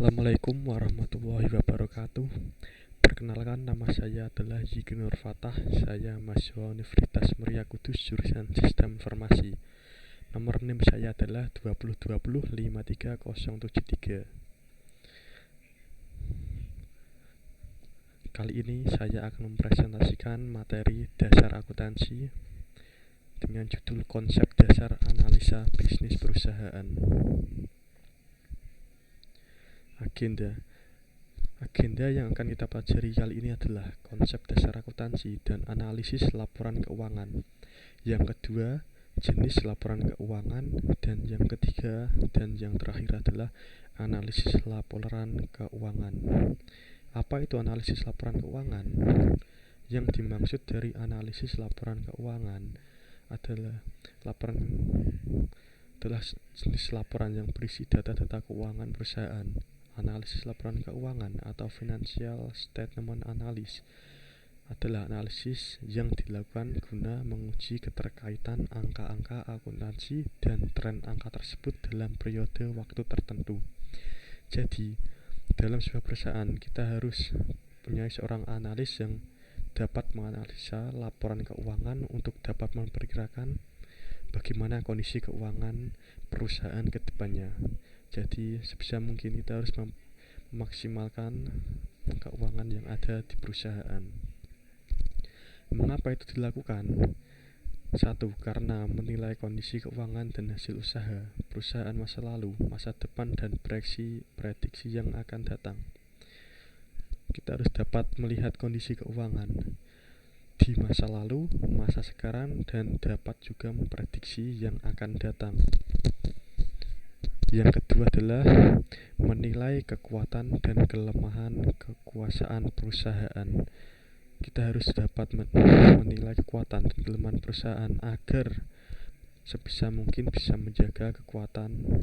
Assalamualaikum warahmatullahi wabarakatuh. Perkenalkan, nama saya adalah Yiki Nur Fatah. Saya mahasiswa Universitas Muria Kudus jurusan Sistem Informasi. Nomor NIM saya adalah 2020-53073. Kali ini saya akan mempresentasikan materi dasar akuntansi dengan judul konsep dasar analisa bisnis perusahaan. Agenda yang akan kita pelajari kali ini adalah konsep dasar akuntansi dan analisis laporan keuangan. Yang kedua, jenis laporan keuangan, dan yang ketiga dan yang terakhir adalah analisis laporan keuangan. Apa itu analisis laporan keuangan? Yang dimaksud dari analisis laporan keuangan adalah jenis laporan yang berisi data-data keuangan perusahaan. Analisis laporan keuangan atau financial statement analysis adalah analisis yang dilakukan guna menguji keterkaitan angka-angka akuntansi dan tren angka tersebut dalam periode waktu tertentu. Jadi, dalam sebuah perusahaan kita harus punya seorang analis yang dapat menganalisa laporan keuangan untuk dapat memperkirakan bagaimana kondisi keuangan perusahaan ke depannya. Jadi sebisa mungkin kita harus memaksimalkan keuangan yang ada di perusahaan. Mengapa itu dilakukan? 1. Karena menilai kondisi keuangan dan hasil usaha perusahaan masa lalu, masa depan, dan prediksi yang akan datang. Kita harus dapat melihat kondisi keuangan di masa lalu, masa sekarang, dan dapat juga memprediksi yang akan datang. Yang kedua adalah menilai kekuatan dan kelemahan kekuasaan perusahaan. Kita harus dapat menilai kekuatan dan kelemahan perusahaan agar sebisa mungkin bisa menjaga kekuatan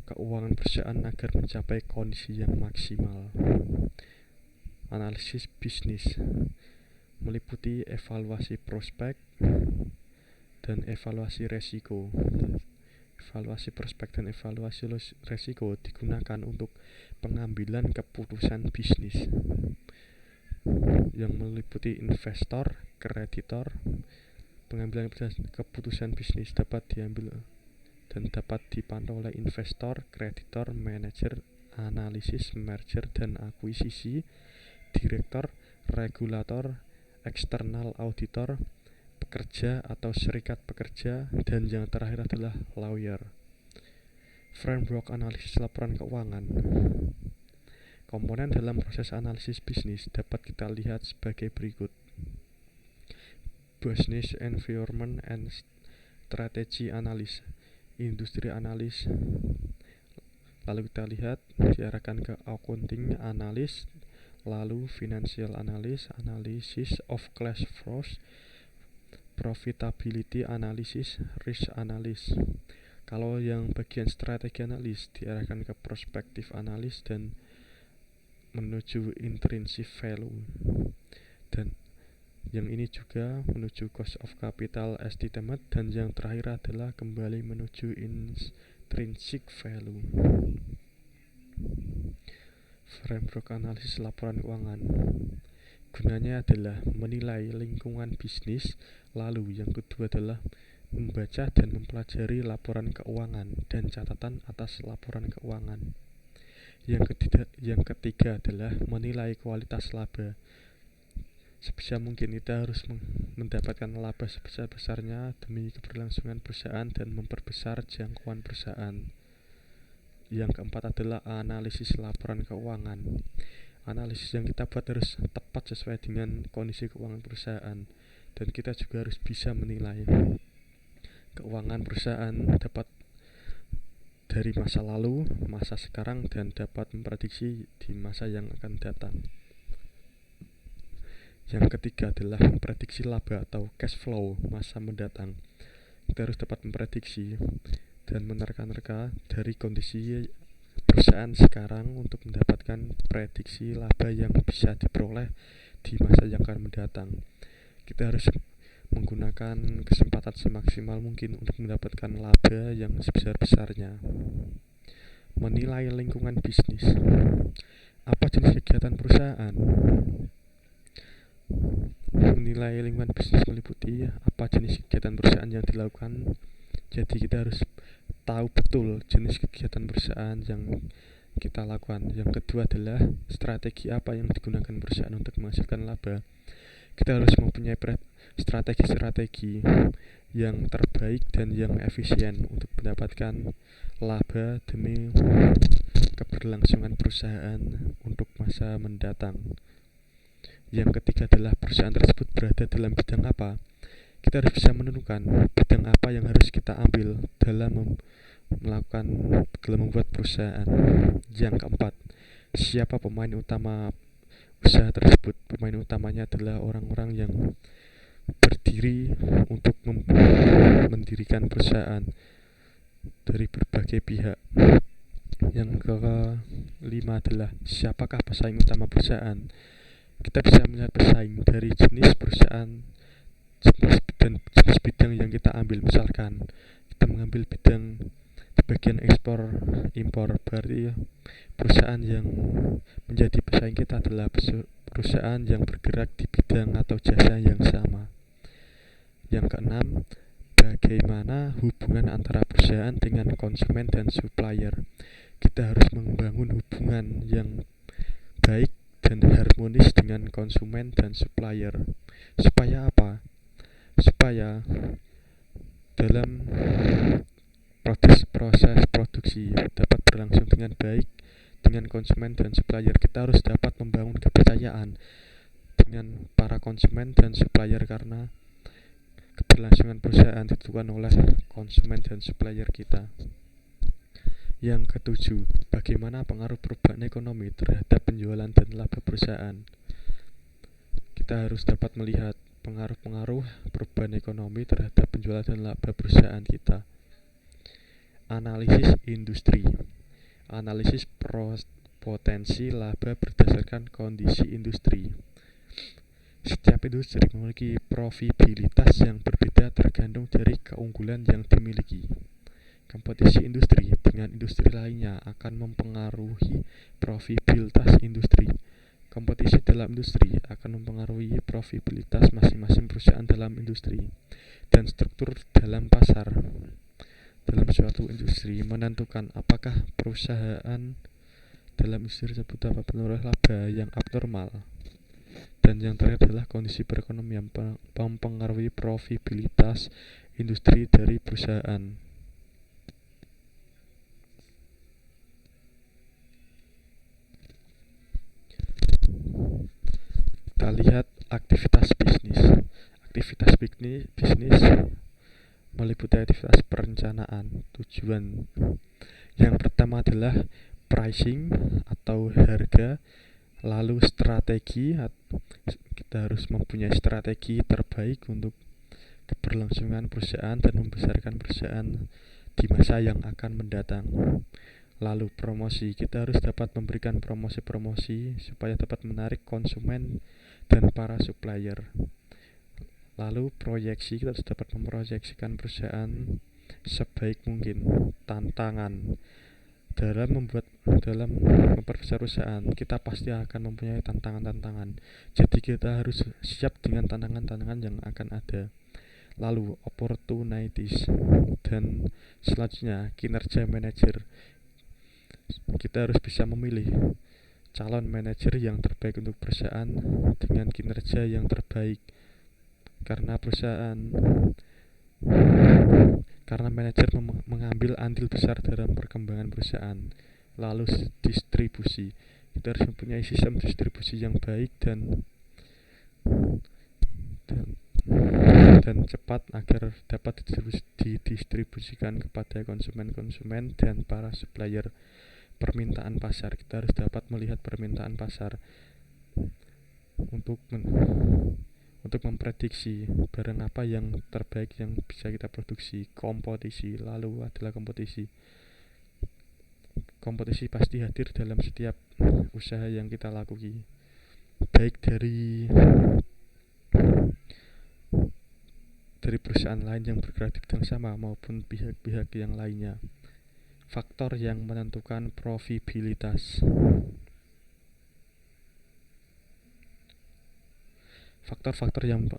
keuangan perusahaan agar mencapai kondisi yang maksimal. Analisis bisnis meliputi evaluasi prospek dan evaluasi resiko. Evaluasi prospek dan evaluasi resiko digunakan untuk pengambilan keputusan bisnis yang meliputi investor, kreditor. Pengambilan keputusan bisnis dapat diambil dan dapat dipantau oleh investor, kreditor, manajer, analisis, merger dan akuisisi, direktur, regulator, eksternal auditor, pekerja atau serikat pekerja, dan yang terakhir adalah lawyer. Framework analisis laporan keuangan. Komponen dalam proses analisis bisnis dapat kita lihat sebagai berikut: business environment and strategy analysis, industri analis. Lalu kita lihat diarahkan ke accounting analysis, lalu financial analysis, analysis of cash flows, profitability analysis, risk analysis. Kalau yang bagian strategi analis diarahkan ke prospektif analis dan menuju intrinsic value, dan yang ini juga menuju cost of capital estimate, dan yang terakhir adalah kembali menuju intrinsic value. Framework analisis laporan keuangan gunanya adalah menilai lingkungan bisnis. Lalu yang kedua adalah membaca dan mempelajari laporan keuangan dan catatan atas laporan keuangan. Yang ketiga adalah menilai kualitas laba. Sebisa mungkin kita harus mendapatkan laba sebesar-besarnya demi keberlangsungan perusahaan dan memperbesar jangkauan perusahaan. Yang keempat adalah analisis laporan keuangan. Analisis yang kita buat harus tepat sesuai dengan kondisi keuangan perusahaan, dan kita juga harus bisa menilai keuangan perusahaan dapat dari masa lalu, masa sekarang, dan dapat memprediksi di masa yang akan datang. Yang ketiga adalah memprediksi laba atau cash flow masa mendatang. Kita harus dapat memprediksi dan menerka-nerka dari kondisi perusahaan sekarang untuk mendapatkan prediksi laba yang bisa diperoleh di masa yang akan mendatang. Kita harus menggunakan kesempatan semaksimal mungkin untuk mendapatkan laba yang sebesar-besarnya. Menilai lingkungan bisnis. Apa jenis kegiatan perusahaan? Menilai lingkungan bisnis meliputi apa jenis kegiatan perusahaan yang dilakukan. Jadi kita harus tahu betul jenis kegiatan perusahaan yang kita lakukan. Yang kedua adalah strategi apa yang digunakan perusahaan untuk menghasilkan laba. Kita harus mempunyai strategi-strategi yang terbaik dan yang efisien untuk mendapatkan laba demi keberlangsungan perusahaan untuk masa mendatang. Yang ketiga adalah perusahaan tersebut berada dalam bidang apa. Kita harus bisa menentukan bidang apa yang harus kita ambil dalam membuat perusahaan. Yang keempat, siapa pemain utama usaha tersebut. Pemain utamanya adalah orang-orang yang berdiri untuk mendirikan perusahaan dari berbagai pihak. Yang kelima adalah siapakah pesaing utama perusahaan. Kita bisa melihat pesaing dari jenis perusahaan dan jenis bidang yang kita ambil. Misalkan kita mengambil bidang di bagian ekspor impor, berarti perusahaan yang menjadi pesaing kita adalah perusahaan yang bergerak di bidang atau jasa yang sama. Yang keenam, bagaimana hubungan antara perusahaan dengan konsumen dan supplier. Kita harus membangun hubungan yang baik dan harmonis dengan konsumen dan supplier. Supaya apa? Supaya dalam proses produksi dapat berlangsung dengan baik dengan konsumen dan supplier. Kita harus dapat membangun kepercayaan dengan para konsumen dan supplier, karena keberlangsungan perusahaan ditentukan oleh konsumen dan supplier kita. Yang ketujuh, bagaimana pengaruh perubahan ekonomi terhadap penjualan dan laba perusahaan. Kita harus dapat melihat pengaruh-pengaruh perubahan ekonomi terhadap penjualan dan laba perusahaan kita. Analisis industri. Analisis potensi laba berdasarkan kondisi industri. Setiap industri memiliki profitabilitas yang berbeda tergantung dari keunggulan yang dimiliki. Kompetisi industri dengan industri lainnya akan mempengaruhi profitabilitas industri. Kompetisi dalam industri akan mempengaruhi profitabilitas masing-masing perusahaan dalam industri. Dan struktur dalam pasar dalam suatu industri menentukan apakah perusahaan dalam industri tersebut dapat menurut laba yang abnormal. Dan yang terakhir adalah kondisi perekonomian mempengaruhi profitabilitas industri dari perusahaan. Kita lihat aktivitas bisnis. Aktivitas bisnis meliputi aktivitas perencanaan. Tujuan yang pertama adalah pricing atau harga, lalu strategi. Kita harus mempunyai strategi terbaik untuk keberlangsungan perusahaan dan membesarkan perusahaan di masa yang akan mendatang. Lalu promosi, kita harus dapat memberikan promosi-promosi supaya dapat menarik konsumen dan para supplier. Lalu proyeksi, kita harus dapat memproyeksikan perusahaan sebaik mungkin. Tantangan dalam memperbesar perusahaan, kita pasti akan mempunyai tantangan-tantangan. Jadi kita harus siap dengan tantangan-tantangan yang akan ada. Lalu opportunities, dan selanjutnya kinerja manajer. Kita harus bisa memilih calon manajer yang terbaik untuk perusahaan dengan kinerja yang terbaik, karena manajer mengambil andil besar dalam perkembangan perusahaan. Lalu distribusi, kita harus mempunyai sistem distribusi yang baik dan cepat agar dapat didistribusikan kepada konsumen-konsumen dan para supplier. Permintaan pasar, kita harus dapat melihat permintaan pasar untuk memprediksi barang apa yang terbaik yang bisa kita produksi. Kompetisi, lalu adalah kompetisi pasti hadir dalam setiap usaha yang kita lakukan, baik dari perusahaan lain yang bergerak di bidang sama maupun pihak-pihak yang lainnya. Faktor yang menentukan profitabilitas. Faktor-faktor yang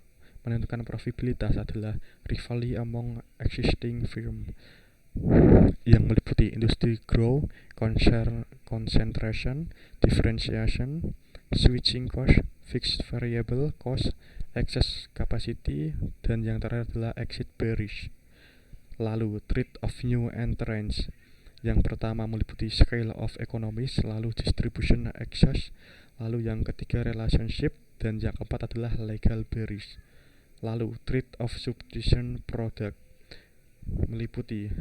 menentukan profitabilitas adalah rivalry among existing firm, yang meliputi industry growth, concentration, differentiation, switching cost, fixed variable cost, excess capacity, dan yang terakhir adalah exit barriers. Lalu threat of new entrants. Yang pertama meliputi scale of economies, lalu distribution access, lalu yang ketiga relationship, dan yang keempat adalah legal barriers. Lalu threat of substitution product meliputi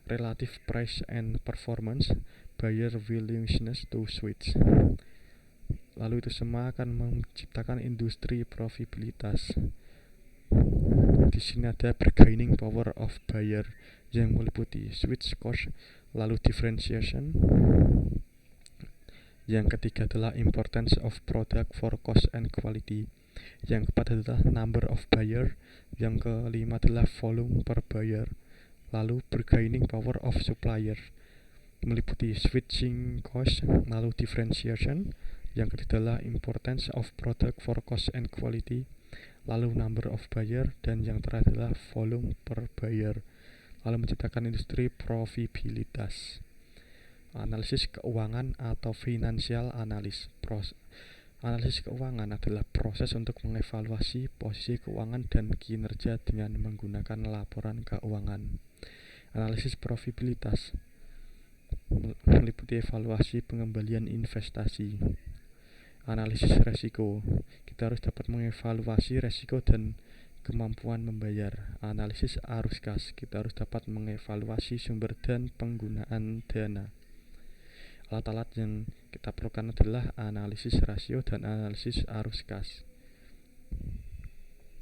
relative price and performance, buyer willingness to switch. Lalu itu semua akan menciptakan industri profitabilitas. Di sini ada bargaining power of buyer yang meliputi switch cost, lalu differentiation. Yang ketiga adalah importance of product for cost and quality. Yang keempat adalah number of buyer. Yang kelima adalah volume per buyer. Lalu bargaining power of supplier meliputi switching cost, lalu differentiation. Yang ketiga adalah importance of product for cost and quality, lalu number of buyer, dan yang terakhir adalah volume per buyer. Lalu menciptakan industri profitabilitas. Analisis keuangan atau financial analysis. Analisis keuangan adalah proses untuk mengevaluasi posisi keuangan dan kinerja dengan menggunakan laporan keuangan. Analisis profitabilitas meliputi evaluasi pengembalian investasi. Analisis resiko, kita harus dapat mengevaluasi resiko dan kemampuan membayar. Analisis arus kas, kita harus dapat mengevaluasi sumber dan penggunaan dana. Alat-alat yang kita perlukan adalah analisis rasio dan analisis arus kas.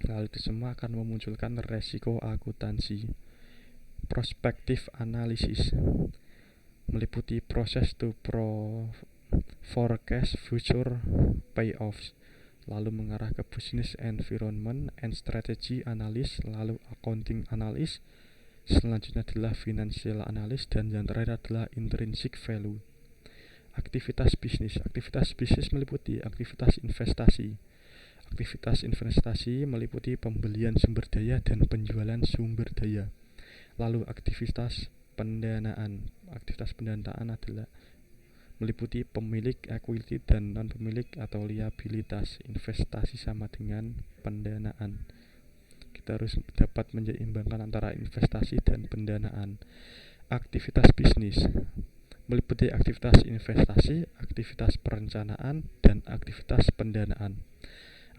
Lalu itu semua akan memunculkan resiko akuntansi. Prospective analysis meliputi proses to forecast future payoffs, lalu mengarah ke business environment and strategy analysis, lalu accounting analysis. Selanjutnya adalah financial analysis, dan yang terakhir adalah intrinsic value. Aktivitas bisnis. Aktivitas bisnis meliputi aktivitas investasi. Aktivitas investasi meliputi pembelian sumber daya dan penjualan sumber daya. Lalu aktivitas pendanaan. Aktivitas pendanaan adalah meliputi pemilik equity dan non-pemilik atau liabilitas. Investasi sama dengan pendanaan. Kita harus dapat menyeimbangkan antara investasi dan pendanaan. Aktivitas bisnis meliputi aktivitas investasi, aktivitas perencanaan, dan aktivitas pendanaan.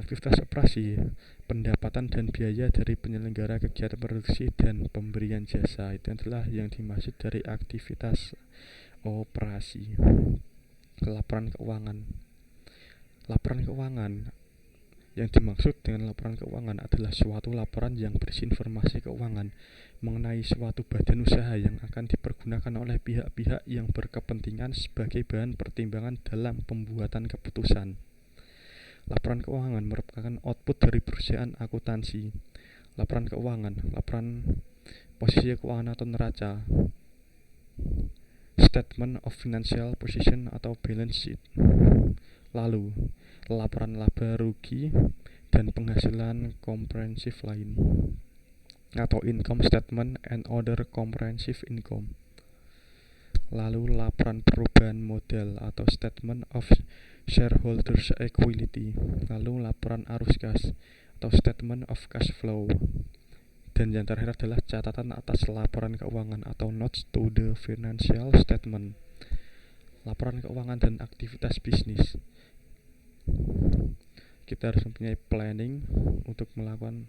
Aktivitas operasi, pendapatan dan biaya dari penyelenggara kegiatan produksi dan pemberian jasa. Itu adalah yang dimaksud dari aktivitas operasi. Laporan keuangan. Laporan keuangan, yang dimaksud dengan laporan keuangan adalah suatu laporan yang berisi informasi keuangan mengenai suatu badan usaha yang akan dipergunakan oleh pihak-pihak yang berkepentingan sebagai bahan pertimbangan dalam pembuatan keputusan. Laporan keuangan merupakan output dari perusahaan akuntansi. Laporan keuangan, laporan posisi keuangan atau neraca, statement of financial position atau balance sheet. Lalu laporan laba rugi dan penghasilan komprehensif lain atau income statement and other comprehensive income. Lalu laporan perubahan modal atau statement of shareholders equity. Lalu laporan arus kas atau statement of cash flow. Dan yang terakhir adalah catatan atas laporan keuangan atau notes to the financial statement. Laporan keuangan dan aktivitas bisnis. Kita harus mempunyai planning untuk melakukan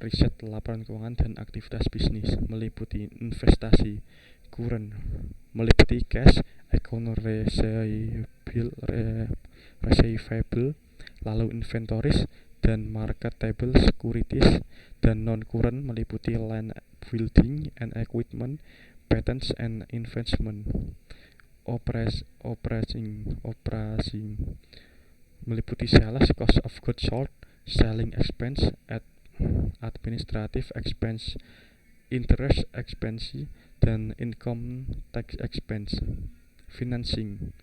riset laporan keuangan dan aktivitas bisnis. Meliputi investasi, current, meliputi cash, account receivable, lalu inventories dan marketable securities, dan non-current meliputi land, building and equipment, patents and investment. Operasi meliputi sales, cost of goods sold, selling expense, administrative expense, interest expense, dan income tax expense. Financing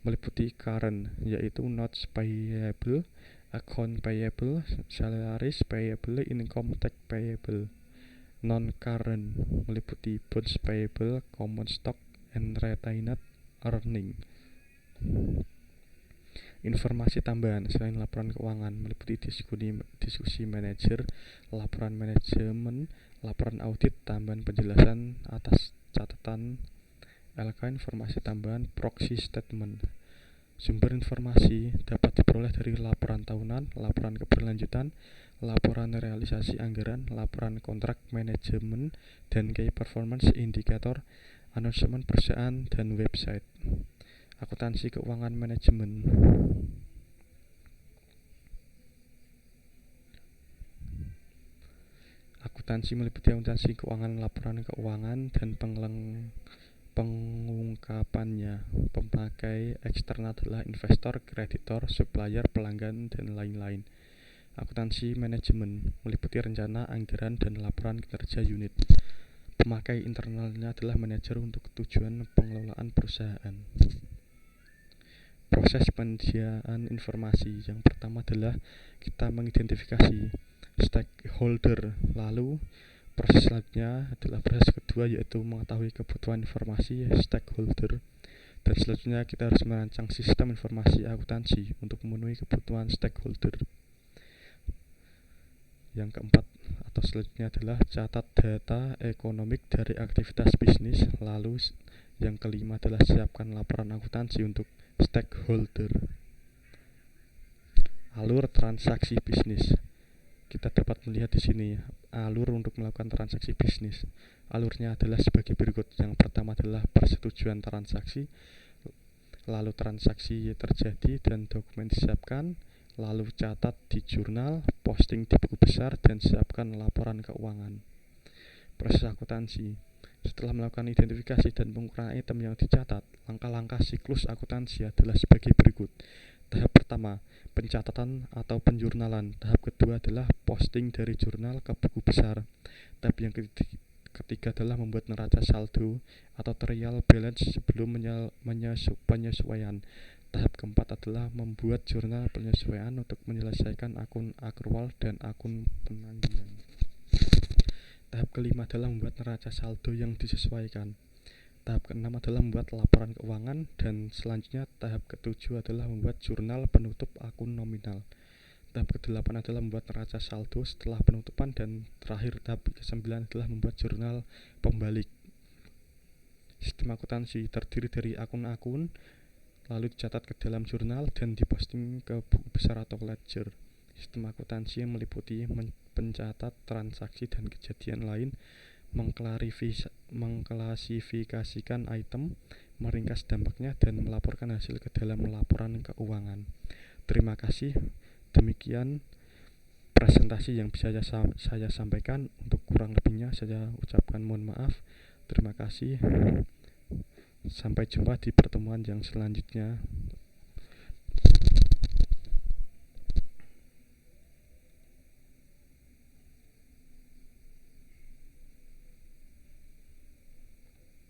meliputi current, yaitu notes payable, account payable, salaries payable, income tax payable. Non-current meliputi bonds payable, common stock, and retained earning. Informasi tambahan selain laporan keuangan meliputi diskusi manajer, laporan manajemen, laporan audit, tambahan penjelasan atas catatan LK, informasi tambahan, proxy statement. Sumber informasi dapat diperoleh dari laporan tahunan, laporan keberlanjutan, laporan realisasi anggaran, laporan kontrak manajemen, dan key performance indicator, announcement perusahaan, dan website. Akuntansi keuangan manajemen. Akuntansi meliputi akuntansi keuangan, laporan keuangan, dan pengungkapannya. Pemakai eksternal adalah investor, kreditor, supplier, pelanggan, dan lain-lain. Akuntansi manajemen meliputi rencana, anggaran, dan laporan kinerja unit. Pemakai internalnya adalah manajer untuk tujuan pengelolaan perusahaan. Proses penyediaan informasi. Yang pertama adalah kita mengidentifikasi stakeholder. Lalu proses selanjutnya adalah proses kedua, yaitu mengetahui kebutuhan informasi stakeholder. Dan selanjutnya kita harus merancang sistem informasi akuntansi untuk memenuhi kebutuhan stakeholder. Yang keempat atau selanjutnya adalah catat data ekonomik dari aktivitas bisnis. Lalu yang kelima adalah siapkan laporan akuntansi untuk stakeholder. Alur transaksi bisnis. Kita dapat melihat di sini alur untuk melakukan transaksi bisnis. Alurnya adalah sebagai berikut. Yang pertama adalah persetujuan transaksi, lalu transaksi terjadi dan dokumen disiapkan, lalu catat di jurnal, posting di buku besar, dan siapkan laporan keuangan. Proses akuntansi. Setelah melakukan identifikasi dan pengukuran item yang dicatat, langkah-langkah siklus akuntansi adalah sebagai berikut. Tahap pertama, pencatatan atau penjurnalan. Tahap kedua adalah posting dari jurnal ke buku besar. Tahap yang ketiga adalah membuat neraca saldo atau trial balance sebelum penyesuaian. Tahap keempat adalah membuat jurnal penyesuaian untuk menyelesaikan akun akrual dan akun penangguhan. Tahap kelima adalah membuat neraca saldo yang disesuaikan. Tahap keenam adalah membuat laporan keuangan, dan selanjutnya tahap ketujuh adalah membuat jurnal penutup akun nominal. Tahap ke-8 adalah membuat neraca saldo setelah penutupan, dan terakhir tahap ke-9 adalah membuat jurnal pembalik. Sistem akuntansi terdiri dari akun-akun, lalu dicatat ke dalam jurnal dan diposting ke buku besar atau ledger. Sistem akuntansi yang meliputi pencatat transaksi dan kejadian lain, mengklasifikasikan item, meringkas dampaknya, dan melaporkan hasil ke dalam laporan keuangan. Terima kasih. Demikian presentasi yang bisa saya sampaikan. Untuk kurang lebihnya saya ucapkan mohon maaf. Terima kasih. Sampai jumpa di pertemuan yang selanjutnya.